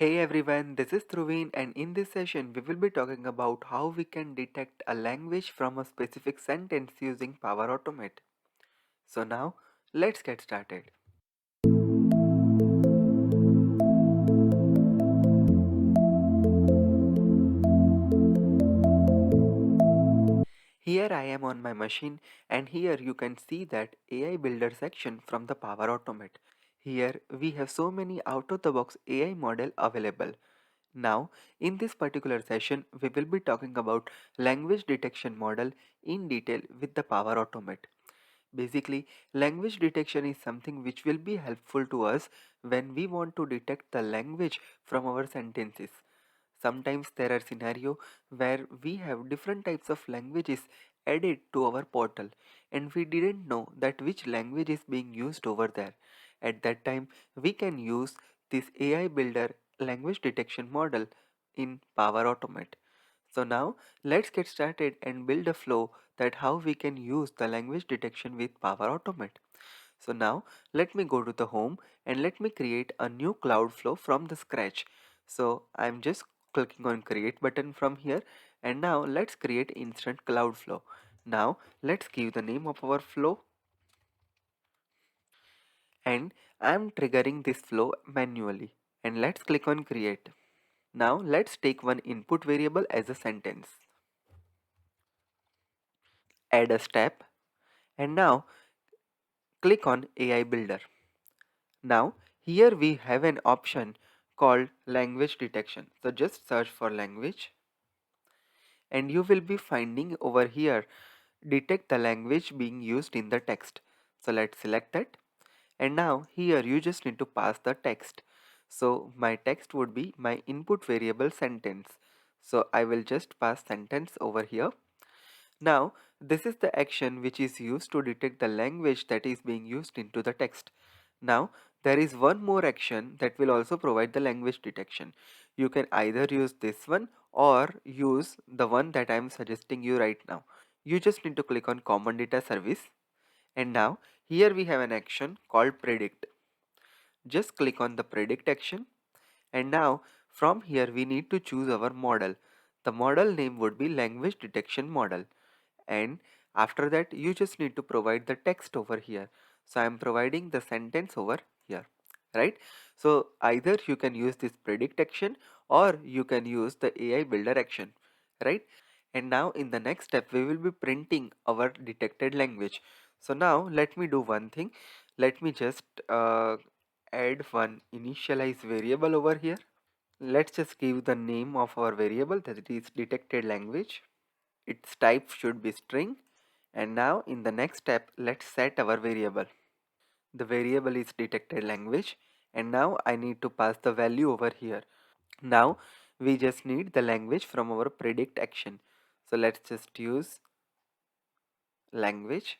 Hey everyone, this is Thruveen, and in this session we will be talking about how we can detect a language from a specific sentence using Power Automate. So now let's get started. Here I am on my machine, and here you can see that AI Builder section from the Power Automate. Here we have so many out of the box AI model available. Now, in this particular session, we will be talking about language detection model in detail with the Power Automate. Basically, language detection is something which will be helpful to us when we want to detect the language from our sentences. Sometimes there are scenarios where we have different types of languages added to our portal and we didn't know that which language is being used over there. At that time, we can use this AI Builder language detection model in Power Automate. So now let's get started and build a flow that how we can use the language detection with Power Automate. So now let me go to the home and let me create a new cloud flow from the scratch. So I'm just clicking on create button from here, and now let's create instant cloud flow. Now let's give the name of our flow, and I'm triggering this flow manually, and let's click on create. Now let's take one input variable as a sentence. Add a step, and now click on AI Builder. Now here we have an option called language detection. So just search for language and you will be finding over here detect the language being used in the text. So let's select that, and now here you just need to pass the text. So my text would be my input variable sentence. So I will just pass sentence over here. Now, this is the action which is used to detect the language that is being used into the text. Now, there is one more action that will also provide the language detection. You can either use this one or use the one that I am suggesting you right now. You just need to click on Common Data Service, and now here we have an action called Predict. Just click on the Predict action, and now from here we need to choose our model. The model name would be Language Detection Model, and after that you just need to provide the text over here. So I am providing the sentence over here, right? So either you can use this predict action or you can use the AI builder action, right? And now in the next step we will be printing our detected language. So now let me do one thing. Let me just add one initialize variable over here. Let's just give the name of our variable, that is detected language. Its type should be string, and now in the next step let's set our variable. The variable is detected language, and now I need to pass the value over here. Now we just need the language from our predict action. So let's just use language.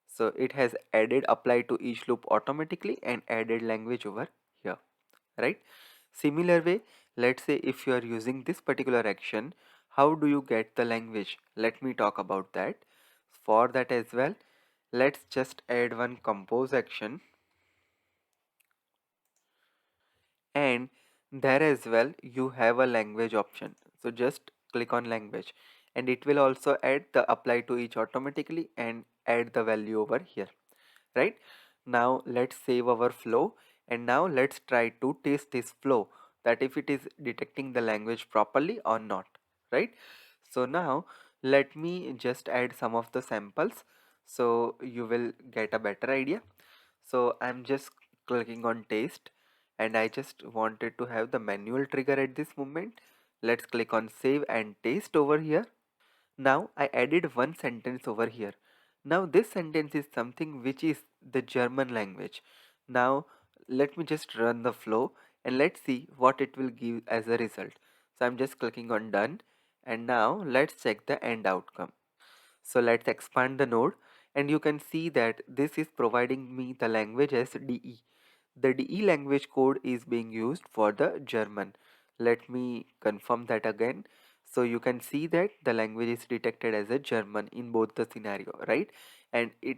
So it has added apply to each loop automatically and added language over here, right? Similar way, let's say if you are using this particular action, how do you get the language? Let me talk about that. For that as well, let's just add one compose action, and there as well you have a language option. So just click on language and it will also add the apply to each automatically and add the value over here, right? Now let's save our flow, and now let's try to test this flow, that if it is detecting the language properly or not, right? So now let me just add some of the samples so you will get a better idea. So I'm just clicking on taste, and I just wanted to have the manual trigger at this moment. Let's click on save and taste over here. Now I added one sentence over here. Now this sentence is something which is the German language. Now let me just run the flow and let's see what it will give as a result. So I'm just clicking on done, and now let's check the end outcome. So let's expand the node, and you can see that this is providing me the language as DE. The DE language code is being used for the German. Let me confirm that again. So you can see that the language is detected as a German in both the scenario, right? And it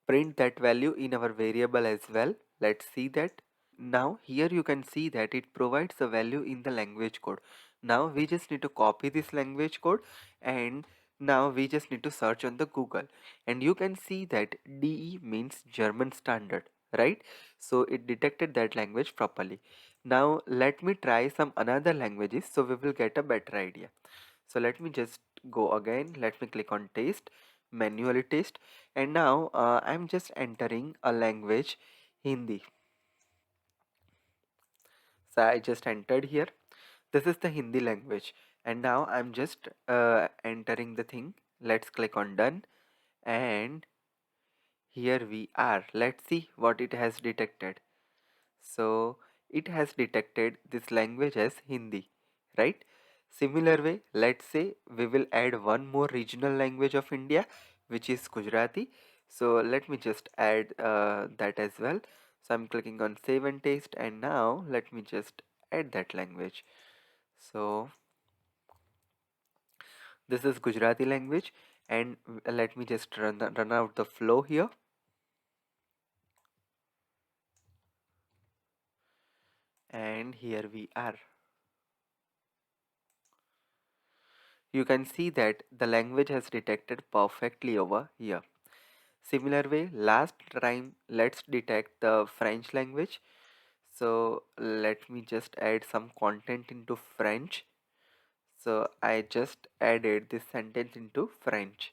print that value in our variable as well. Let's see that. Now here you can see that it provides the value in the language code. Now we just need to copy this language code, and now we just need to search on the Google, and you can see that DE means German standard, right? So it detected that language properly. Now let me try some another languages so we will get a better idea. So let me just go again. Let me click on taste, manually taste, and now I'm just entering a language, Hindi. So I just entered here. This is the Hindi language, and now I'm just entering the thing. Let's click on done, and here we are. Let's see what it has detected. So it has detected this language as Hindi, right? Similar way, let's say we will add one more regional language of India, which is Gujarati. So let me just add that as well. So I'm clicking on save and taste, and now let me just add that language. So this is Gujarati language, and let me just run out the flow here, and here we are. You can see that the language has detected perfectly over here. Similar way, last time let's detect the French language. So let me just add some content into French. So I just added this sentence into French.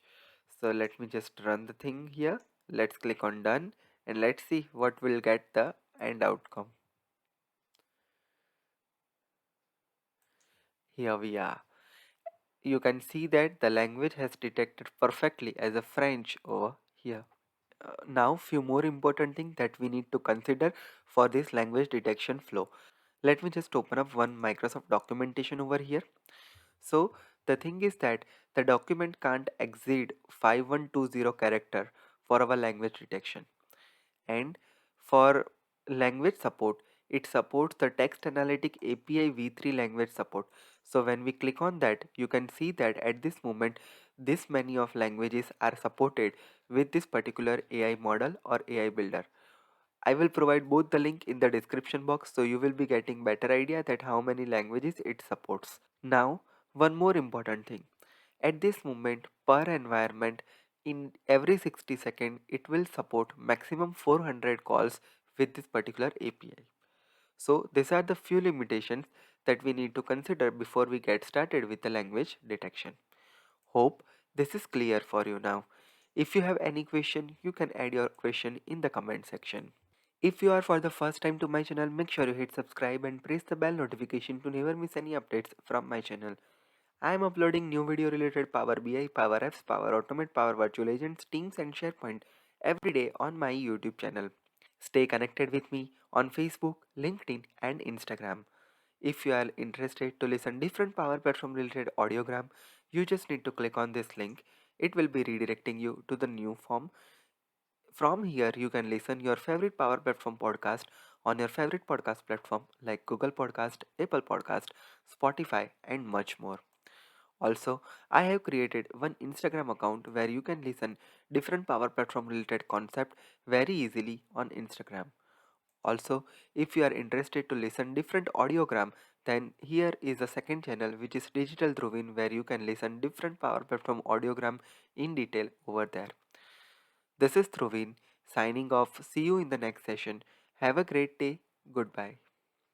So let me just run the thing here. Let's click on done, and let's see what will get the end outcome. Here we are. You can see that the language has detected perfectly as a French over here. Now few more important things that we need to consider for this language detection flow. Let me just open up one Microsoft documentation over here. So the thing is that the document can't exceed 5120 character for our language detection. And for language support, it supports the text analytic API v3 language support. So when we click on that, you can see that at this moment this many of languages are supported with this particular AI model or AI builder. I will provide both the link in the description box, so you will be getting better idea that how many languages it supports. Now one more important thing, at this moment per environment, in every 60 seconds it will support maximum 400 calls with this particular API. So these are the few limitations that we need to consider before we get started with the language detection. Hope this is clear for you now. If you have any question, you can add your question in the comment section. If you are for the first time to my channel, make sure you hit subscribe and press the bell notification to never miss any updates from my channel. I am uploading new video related Power BI, Power Apps, Power Automate, Power Virtual Agents, Teams and SharePoint every day on my YouTube channel. Stay connected with me on Facebook, LinkedIn and Instagram. If you are interested to listen different Power Platform related audiogram, you just need to click on this link. It will be redirecting you to the new form. From here, you can listen your favorite Power Platform podcast on your favorite podcast platform like Google Podcast, Apple Podcast, Spotify and much more. Also, I have created one Instagram account where you can listen different Power Platform related concept very easily on Instagram. Also, if you are interested to listen different audiogram, then here is a second channel which is Digital Dhruvin where you can listen different Power Platform audiogram in detail over there. This is Dhruvin signing off. See you in the next session. Have a great day. Goodbye.